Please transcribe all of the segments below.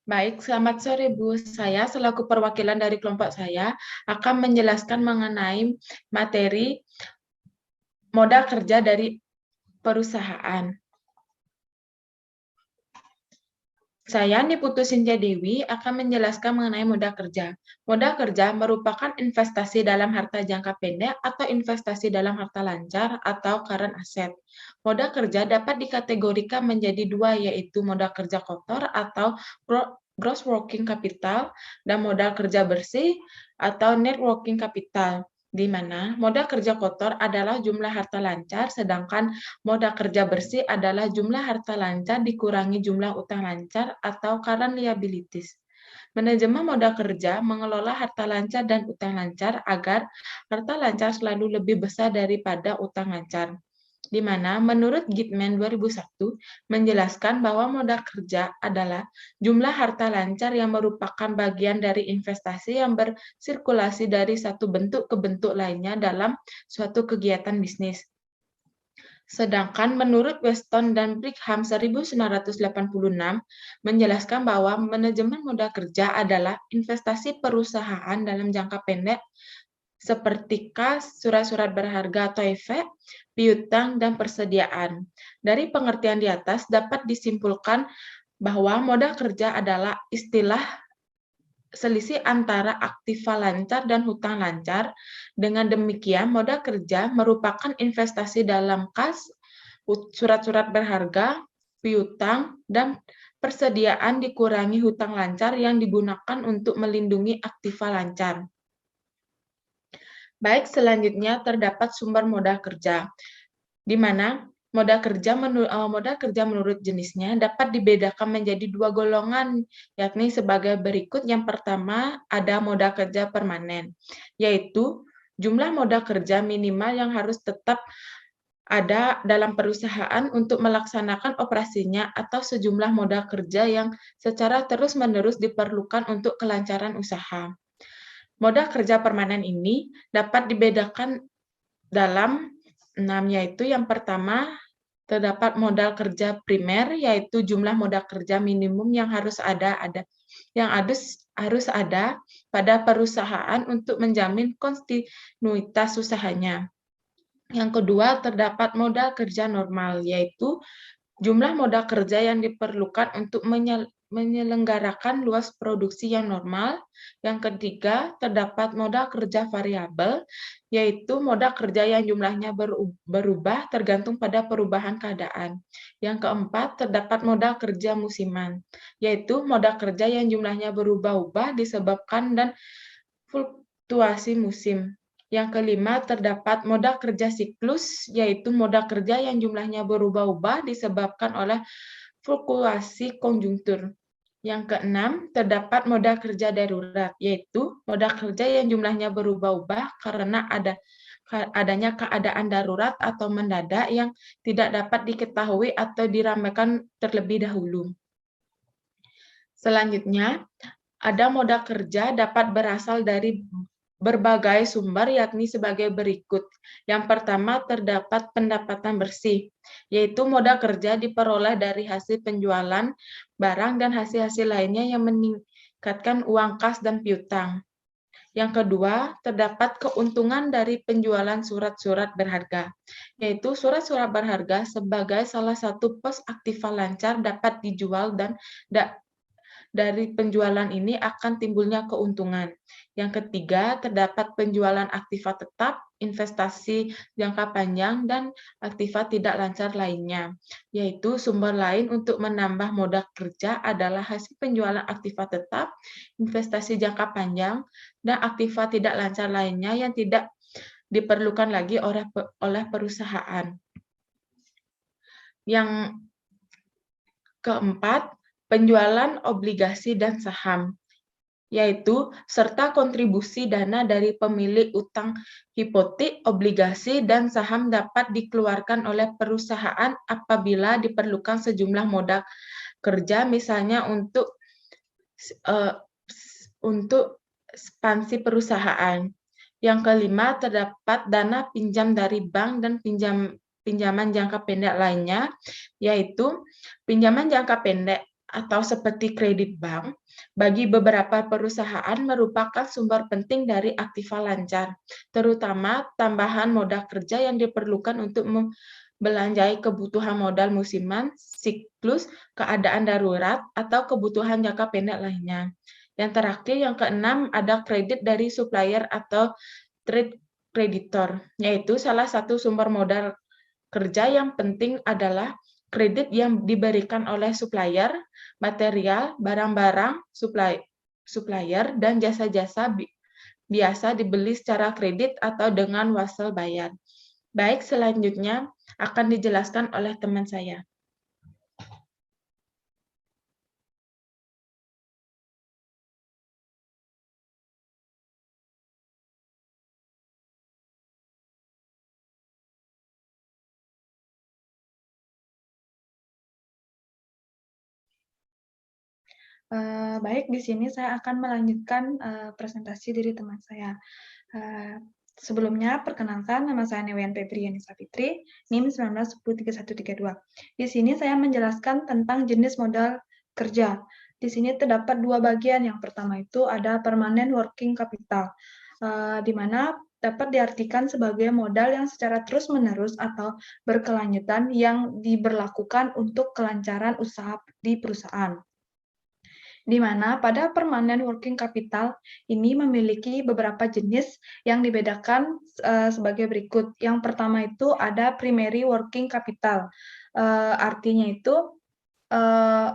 Baik, selamat sore Bu. Saya selaku perwakilan dari kelompok saya akan menjelaskan mengenai materi modal kerja dari perusahaan. Saya, Niputu Sintia Dewi, akan menjelaskan mengenai modal kerja. Modal kerja merupakan investasi dalam harta jangka pendek atau investasi dalam harta lancar atau current asset. Modal kerja dapat dikategorikan menjadi dua, yaitu modal kerja kotor atau gross working capital dan modal kerja bersih atau net working capital, di mana modal kerja kotor adalah jumlah harta lancar, sedangkan modal kerja bersih adalah jumlah harta lancar dikurangi jumlah utang lancar atau current liabilities. Manajemen modal kerja mengelola harta lancar dan utang lancar agar harta lancar selalu lebih besar daripada utang lancar. Di mana menurut Gitman 2001 menjelaskan bahwa modal kerja adalah jumlah harta lancar yang merupakan bagian dari investasi yang bersirkulasi dari satu bentuk ke bentuk lainnya dalam suatu kegiatan bisnis. Sedangkan menurut Weston dan Brigham 1986 menjelaskan bahwa manajemen modal kerja adalah investasi perusahaan dalam jangka pendek seperti kas, surat-surat berharga atau efek, piutang, dan persediaan. Dari pengertian di atas dapat disimpulkan bahwa modal kerja adalah istilah selisih antara aktiva lancar dan hutang lancar. Dengan demikian, modal kerja merupakan investasi dalam kas, surat-surat berharga, piutang, dan persediaan dikurangi hutang lancar yang digunakan untuk melindungi aktiva lancar. Baik, selanjutnya terdapat sumber modal kerja, di mana modal kerja menurut jenisnya dapat dibedakan menjadi dua golongan, yakni sebagai berikut. Yang pertama, ada modal kerja permanen, yaitu jumlah modal kerja minimal yang harus tetap ada dalam perusahaan untuk melaksanakan operasinya atau sejumlah modal kerja yang secara terus-menerus diperlukan untuk kelancaran usaha. Modal kerja permanen ini dapat dibedakan dalam 6, yaitu yang pertama, terdapat modal kerja primer, yaitu jumlah modal kerja minimum yang harus ada pada perusahaan untuk menjamin kontinuitas usahanya. Yang kedua, terdapat modal kerja normal, yaitu jumlah modal kerja yang diperlukan untuk menyelenggarakan luas produksi yang normal. Yang ketiga, terdapat modal kerja variabel, yaitu modal kerja yang jumlahnya berubah tergantung pada perubahan keadaan. Yang keempat, terdapat modal kerja musiman, yaitu modal kerja yang jumlahnya berubah-ubah disebabkan dan fluktuasi musim. Yang kelima, terdapat modal kerja siklus, yaitu modal kerja yang jumlahnya berubah-ubah disebabkan oleh fluktuasi konjungtur. Yang keenam, terdapat modal kerja darurat, yaitu modal kerja yang jumlahnya berubah-ubah karena adanya keadaan darurat atau mendadak yang tidak dapat diketahui atau diramaikan terlebih dahulu. Selanjutnya, ada modal kerja dapat berasal dari berbagai sumber, yakni sebagai berikut. Yang pertama, terdapat pendapatan bersih, yaitu modal kerja diperoleh dari hasil penjualan barang dan hasil-hasil lainnya yang meningkatkan uang kas dan piutang. Yang kedua, terdapat keuntungan dari penjualan surat-surat berharga, yaitu surat-surat berharga sebagai salah satu pos aktiva lancar dapat dijual dan dari penjualan ini akan timbulnya keuntungan. Yang ketiga, terdapat penjualan aktiva tetap, investasi jangka panjang, dan aktiva tidak lancar lainnya. Yaitu sumber lain untuk menambah modal kerja adalah hasil penjualan aktiva tetap, investasi jangka panjang, dan aktiva tidak lancar lainnya yang tidak diperlukan lagi oleh perusahaan. Yang keempat, penjualan obligasi dan saham, yaitu serta kontribusi dana dari pemilik utang hipotek, obligasi, dan saham dapat dikeluarkan oleh perusahaan apabila diperlukan sejumlah modal kerja, misalnya untuk ekspansi perusahaan. Yang kelima, terdapat dana pinjam dari bank dan pinjaman jangka pendek lainnya, yaitu pinjaman jangka pendek atau seperti kredit bank, bagi beberapa perusahaan merupakan sumber penting dari aktiva lancar, terutama tambahan modal kerja yang diperlukan untuk membelanjai kebutuhan modal musiman, siklus, keadaan darurat, atau kebutuhan jangka pendek lainnya. Yang terakhir, yang keenam, ada kredit dari supplier atau trade creditor, yaitu salah satu sumber modal kerja yang penting adalah kredit yang diberikan oleh supplier, material, barang-barang, supplier, dan jasa-jasa biasa dibeli secara kredit atau dengan wasel bayar. Baik, selanjutnya akan dijelaskan oleh teman saya. Baik, di sini saya akan melanjutkan presentasi dari teman saya. Sebelumnya, perkenalkan, nama saya Newian Febriani Savitri, NIM 19103132. Di sini saya menjelaskan tentang jenis modal kerja. Di sini terdapat dua bagian. Yang pertama itu ada permanent working capital, di mana dapat diartikan sebagai modal yang secara terus-menerus atau berkelanjutan yang diberlakukan untuk kelancaran usaha di perusahaan. Di mana pada permanent working capital ini memiliki beberapa jenis yang dibedakan sebagai berikut. Yang pertama itu ada primary working capital. Artinya itu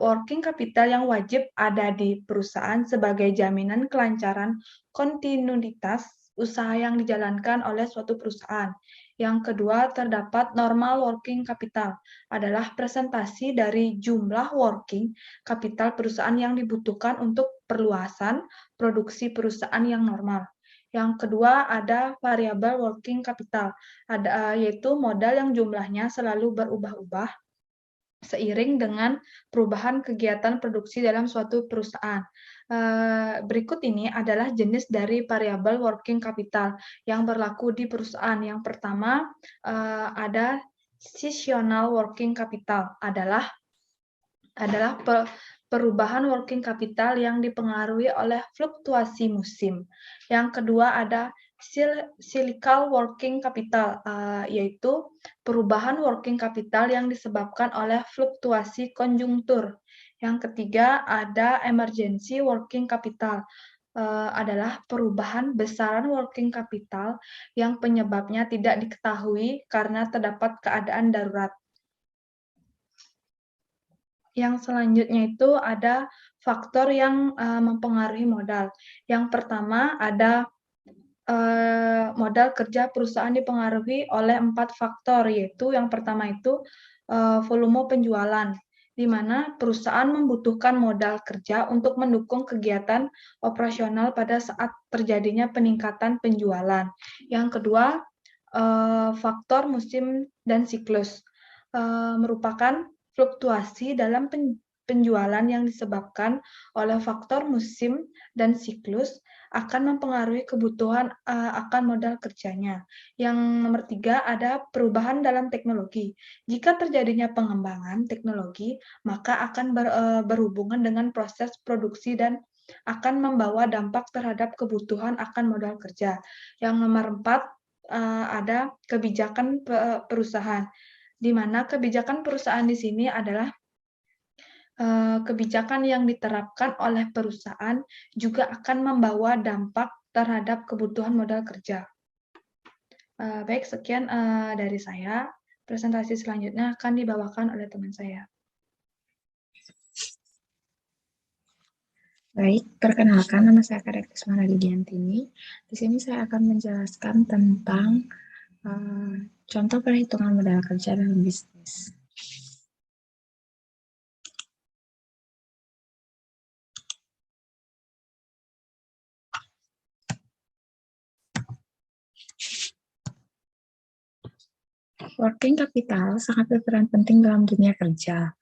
working capital yang wajib ada di perusahaan sebagai jaminan kelancaran kontinuitas usaha yang dijalankan oleh suatu perusahaan. Yang kedua, terdapat normal working capital, adalah presentasi dari jumlah working capital perusahaan yang dibutuhkan untuk perluasan produksi perusahaan yang normal. Yang kedua, ada variable working capital, yaitu modal yang jumlahnya selalu berubah-ubah seiring dengan perubahan kegiatan produksi dalam suatu perusahaan. Berikut ini adalah jenis dari variable working capital yang berlaku di perusahaan. Yang pertama ada seasonal working capital, adalah perubahan working capital yang dipengaruhi oleh fluktuasi musim. Yang kedua ada cyclical working capital, yaitu perubahan working capital yang disebabkan oleh fluktuasi konjungtur. Yang ketiga ada emergency working capital, adalah perubahan besaran working capital yang penyebabnya tidak diketahui karena terdapat keadaan darurat. Yang selanjutnya itu ada faktor yang mempengaruhi modal. Yang pertama ada modal kerja perusahaan dipengaruhi oleh 4 faktor, yaitu yang pertama itu volume penjualan, di mana perusahaan membutuhkan modal kerja untuk mendukung kegiatan operasional pada saat terjadinya peningkatan penjualan. Yang kedua, faktor musim dan siklus, merupakan fluktuasi dalam penjualan yang disebabkan oleh faktor musim dan siklus akan mempengaruhi kebutuhan akan modal kerjanya. Yang nomor 3 ada perubahan dalam teknologi. Jika terjadinya pengembangan teknologi, maka akan berhubungan dengan proses produksi dan akan membawa dampak terhadap kebutuhan akan modal kerja. Yang nomor 4 ada kebijakan perusahaan, di mana kebijakan perusahaan di sini adalah kebijakan yang diterapkan oleh perusahaan juga akan membawa dampak terhadap kebutuhan modal kerja. Baik, sekian dari saya. Presentasi selanjutnya akan dibawakan oleh teman saya. Baik, perkenalkan, nama saya Karya Krismana Didiantini. Di sini saya akan menjelaskan tentang contoh perhitungan modal kerja dalam bisnis. Working capital sangat berperan penting dalam dunia kerja,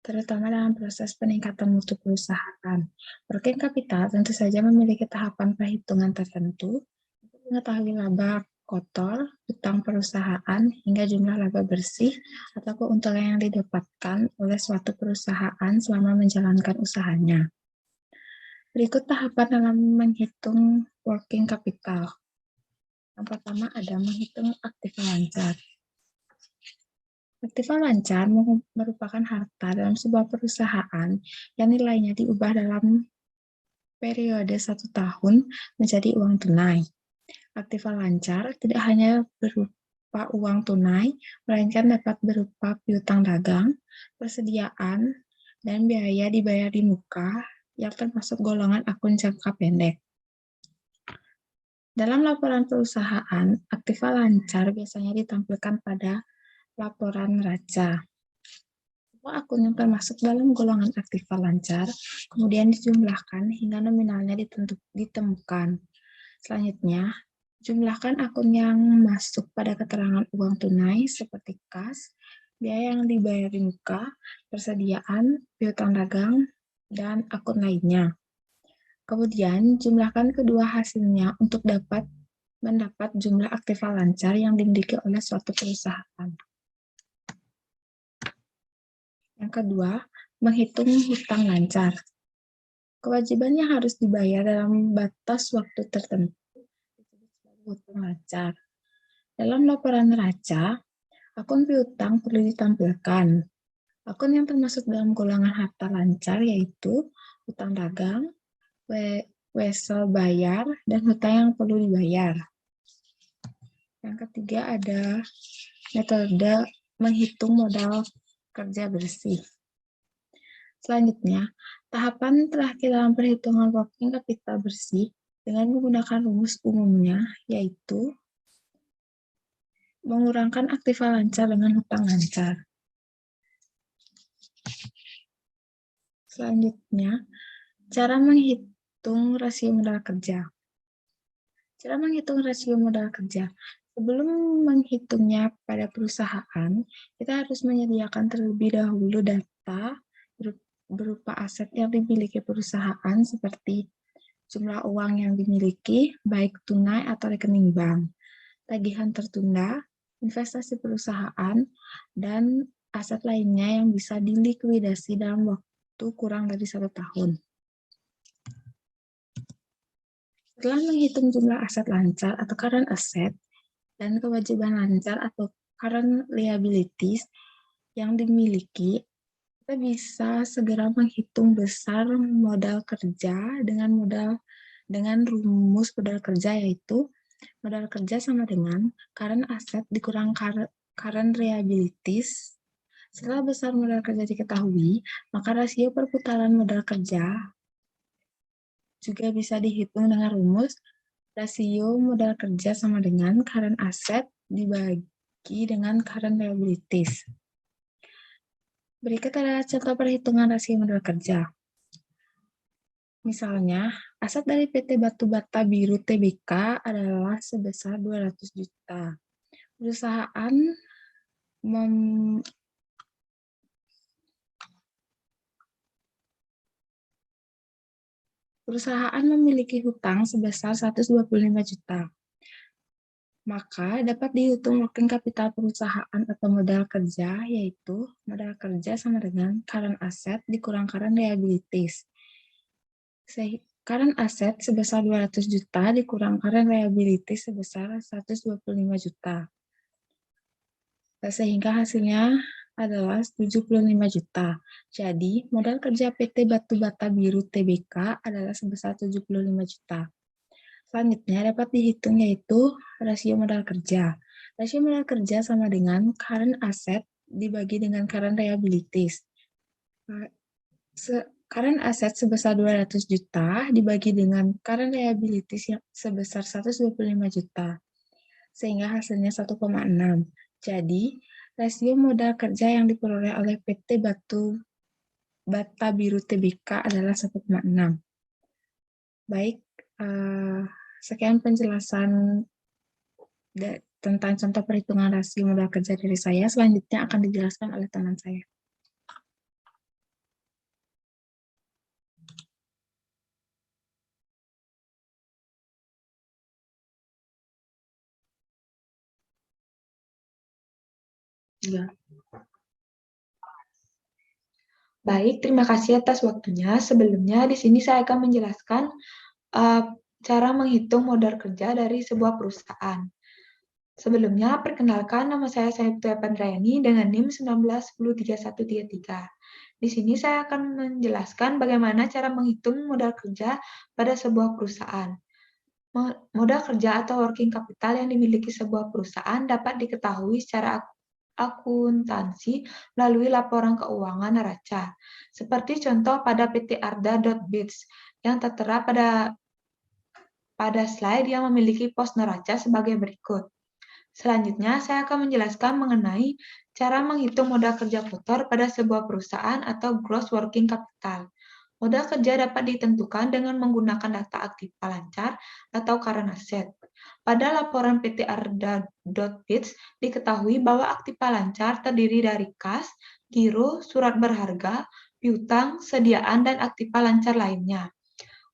terutama dalam proses peningkatan mutu perusahaan. Working capital tentu saja memiliki tahapan perhitungan tertentu untuk mengetahui laba, kotor, utang perusahaan, hingga jumlah laba bersih atau keuntungan yang didapatkan oleh suatu perusahaan selama menjalankan usahanya. Berikut tahapan dalam menghitung working capital. Yang pertama ada menghitung aktiva lancar. Aktiva lancar merupakan harta dalam sebuah perusahaan yang nilainya diubah dalam periode 1 tahun menjadi uang tunai. Aktiva lancar tidak hanya berupa uang tunai, melainkan dapat berupa piutang dagang, persediaan, dan biaya dibayar di muka yang termasuk golongan akun jangka pendek. Dalam laporan perusahaan, aktiva lancar biasanya ditampilkan pada laporan neraca. Semua akun yang termasuk dalam golongan aktiva lancar kemudian dijumlahkan hingga nominalnya ditemukan. Selanjutnya, jumlahkan akun yang masuk pada keterangan uang tunai seperti kas, biaya yang dibayar di muka, persediaan, piutang dagang, dan akun lainnya. Kemudian, jumlahkan kedua hasilnya untuk mendapat jumlah aktiva lancar yang dimiliki oleh suatu perusahaan. Yang kedua, menghitung hutang lancar. Kewajibannya harus dibayar dalam batas waktu tertentu, disebut sebagai hutang lancar. Dalam laporan neraca, akun piutang perlu ditampilkan. Akun yang termasuk dalam golongan harta lancar yaitu hutang dagang, wesel bayar, dan hutang yang perlu dibayar. Yang ketiga ada metode menghitung modal kerja bersih. Selanjutnya, tahapan terakhir dalam perhitungan working capital bersih dengan menggunakan rumus umumnya yaitu mengurangkan aktiva lancar dengan hutang lancar. Selanjutnya, cara menghitung rasio modal kerja. Cara menghitung rasio modal kerja. Sebelum menghitungnya pada perusahaan, kita harus menyediakan terlebih dahulu data berupa aset yang dimiliki perusahaan seperti jumlah uang yang dimiliki, baik tunai atau rekening bank, tagihan tertunda, investasi perusahaan, dan aset lainnya yang bisa dilikuidasi dalam waktu kurang dari 1 tahun. Setelah menghitung jumlah aset lancar atau current asset dan kewajiban lancar atau current liabilities yang dimiliki, kita bisa segera menghitung besar modal kerja dengan rumus modal kerja yaitu modal kerja sama dengan current asset dikurang current liabilities. Setelah besar modal kerja diketahui, maka rasio perputaran modal kerja juga bisa dihitung dengan rumus rasio modal kerja sama dengan current asset dibagi dengan current liabilities. Berikut adalah contoh perhitungan rasio modal kerja. Misalnya, aset dari PT Batu Bata Biru Tbk adalah sebesar 200 juta. Perusahaan memiliki hutang sebesar 125 juta. Maka dapat dihitung working capital perusahaan atau modal kerja, yaitu modal kerja sama dengan current asset dikurang current liabilities. Current asset sebesar 200 juta dikurang current liabilities sebesar 125 juta. Sehingga hasilnya adalah 75 juta. Jadi, modal kerja PT Batu Bata Biru Tbk adalah sebesar 75 juta. Selanjutnya dapat dihitung yaitu rasio modal kerja. Rasio modal kerja sama dengan current asset dibagi dengan current liabilities. Current asset sebesar 200 juta dibagi dengan current liabilities yang sebesar 125 juta. Sehingga hasilnya 1,6. Jadi, rasio modal kerja yang diperoleh oleh PT Batu Bata Biru Tbk adalah 1,6. Baik, sekian penjelasan tentang contoh perhitungan rasio modal kerja dari saya. Selanjutnya akan dijelaskan oleh teman saya. Baik, terima kasih atas waktunya. Sebelumnya di sini saya akan menjelaskan cara menghitung modal kerja dari sebuah perusahaan. Sebelumnya, perkenalkan nama saya Saiptu Pandrayani dengan NIM 19103133. Di sini saya akan menjelaskan bagaimana cara menghitung modal kerja pada sebuah perusahaan. Modal kerja atau working capital yang dimiliki sebuah perusahaan dapat diketahui secara akuntansi melalui laporan keuangan neraca. Seperti contoh pada PT Arda.Bits yang tertera pada slide yang memiliki pos neraca sebagai berikut. Selanjutnya, saya akan menjelaskan mengenai cara menghitung modal kerja kotor pada sebuah perusahaan atau gross working capital. Modal kerja dapat ditentukan dengan menggunakan data aktiva lancar atau current asset. Pada laporan PT Arda.Bits diketahui bahwa aktiva lancar terdiri dari kas, giro, surat berharga, piutang, sediaan, dan aktiva lancar lainnya.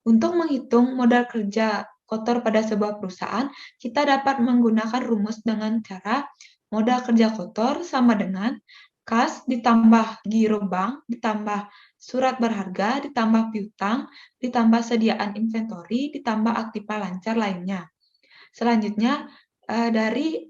Untuk menghitung modal kerja kotor pada sebuah perusahaan, kita dapat menggunakan rumus dengan cara modal kerja kotor sama dengan kas ditambah giro bank, ditambah surat berharga, ditambah piutang, ditambah sediaan inventory, ditambah aktiva lancar lainnya. Selanjutnya, dari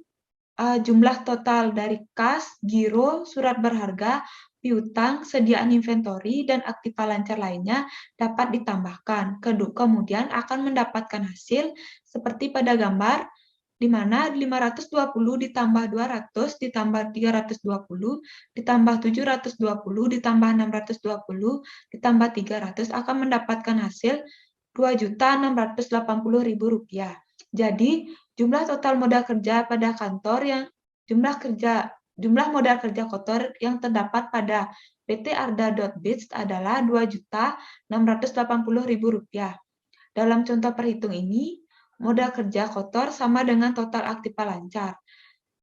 jumlah total dari kas, giro, surat berharga, piutang, sediaan inventory, dan aktiva lancar lainnya dapat ditambahkan. Kemudian akan mendapatkan hasil seperti pada gambar, di mana 520 ditambah 200 ditambah 320 ditambah 720 ditambah 620 ditambah 300 akan mendapatkan hasil Rp2.680.000. Jadi, jumlah total modal kerja pada kantor yang jumlah modal kerja kotor yang terdapat pada PT Arda.Bits adalah Rp2.680.000. Dalam contoh perhitung ini, modal kerja kotor sama dengan total aktiva lancar.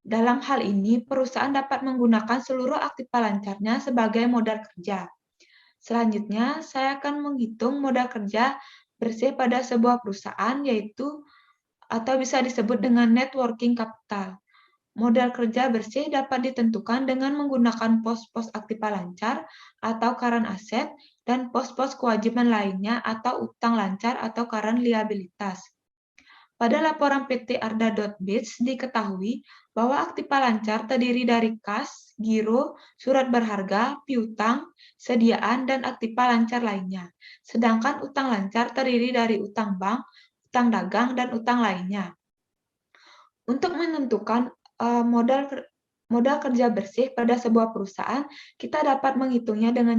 Dalam hal ini, perusahaan dapat menggunakan seluruh aktiva lancarnya sebagai modal kerja. Selanjutnya, saya akan menghitung modal kerja bersih pada sebuah perusahaan, yaitu atau bisa disebut dengan net working capital. Modal kerja bersih dapat ditentukan dengan menggunakan pos-pos aktiva lancar atau current asset dan pos-pos kewajiban lainnya atau utang lancar atau current liabilitas. Pada laporan PT Arda.Bits diketahui bahwa aktiva lancar terdiri dari kas, giro, surat berharga, piutang, sediaan, dan aktiva lancar lainnya. Sedangkan utang lancar terdiri dari utang bank, utang dagang, dan utang lainnya. Untuk menentukan modal kerja bersih pada sebuah perusahaan, kita dapat menghitungnya dengan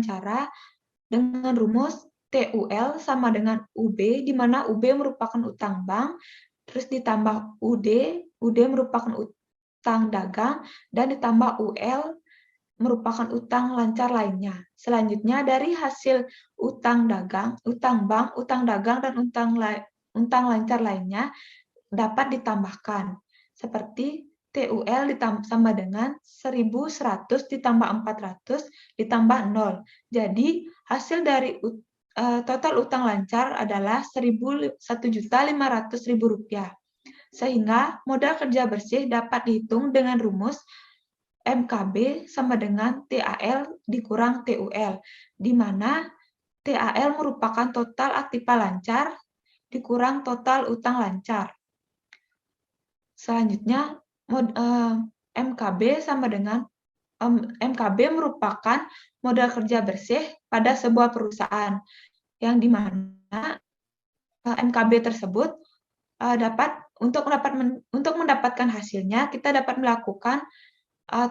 rumus TUL sama dengan UB, di mana UB merupakan utang bank, terus ditambah UD merupakan utang dagang, dan ditambah UL merupakan utang lancar lainnya. Selanjutnya, dari hasil utang bank, utang dagang, dan utang lancar lainnya dapat ditambahkan. Seperti TUL sama dengan 1.100 ditambah 400 ditambah 0. Jadi, hasil dari total utang lancar adalah Rp1.500.000. Sehingga modal kerja bersih dapat dihitung dengan rumus MKB sama dengan TAL dikurang TUL, di mana TAL merupakan total aktiva lancar dikurang total utang lancar. Selanjutnya, MKB sama dengan MKB merupakan modal kerja bersih pada sebuah perusahaan, yang di mana MKB tersebut untuk mendapatkan hasilnya, kita dapat melakukan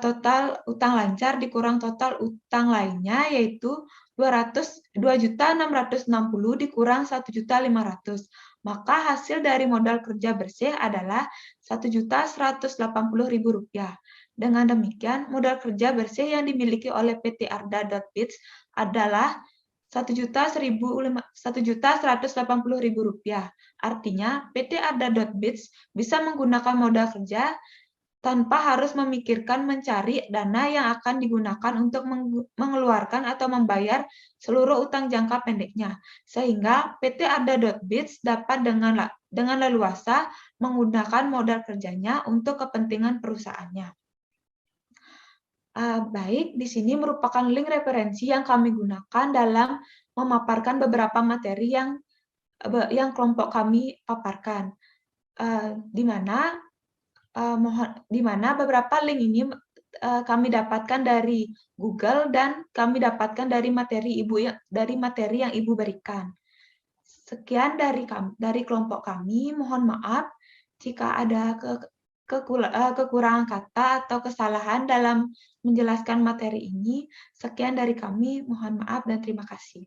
total utang lancar dikurang total utang lainnya, yaitu 2.660.000 dikurang 1.500.000. Maka hasil dari modal kerja bersih adalah Rp1.180.000. Dengan demikian, modal kerja bersih yang dimiliki oleh PT Arda.Bits adalah Rp1.180.000. Artinya, PT Arda.Bits bisa menggunakan modal kerja tanpa harus memikirkan mencari dana yang akan digunakan untuk mengeluarkan atau membayar seluruh utang jangka pendeknya. Sehingga PT Arda.Bits dapat dengan leluasa menggunakan modal kerjanya untuk kepentingan perusahaannya. Baik, di sini merupakan link referensi yang kami gunakan dalam memaparkan beberapa materi yang kelompok kami paparkan. Di mana beberapa link ini kami dapatkan dari Google dan kami dapatkan dari materi yang Ibu berikan. Sekian dari kelompok kami. Mohon maaf jika ada kekurangan kata atau kesalahan dalam menjelaskan materi ini. Sekian dari kami. Mohon maaf dan terima kasih.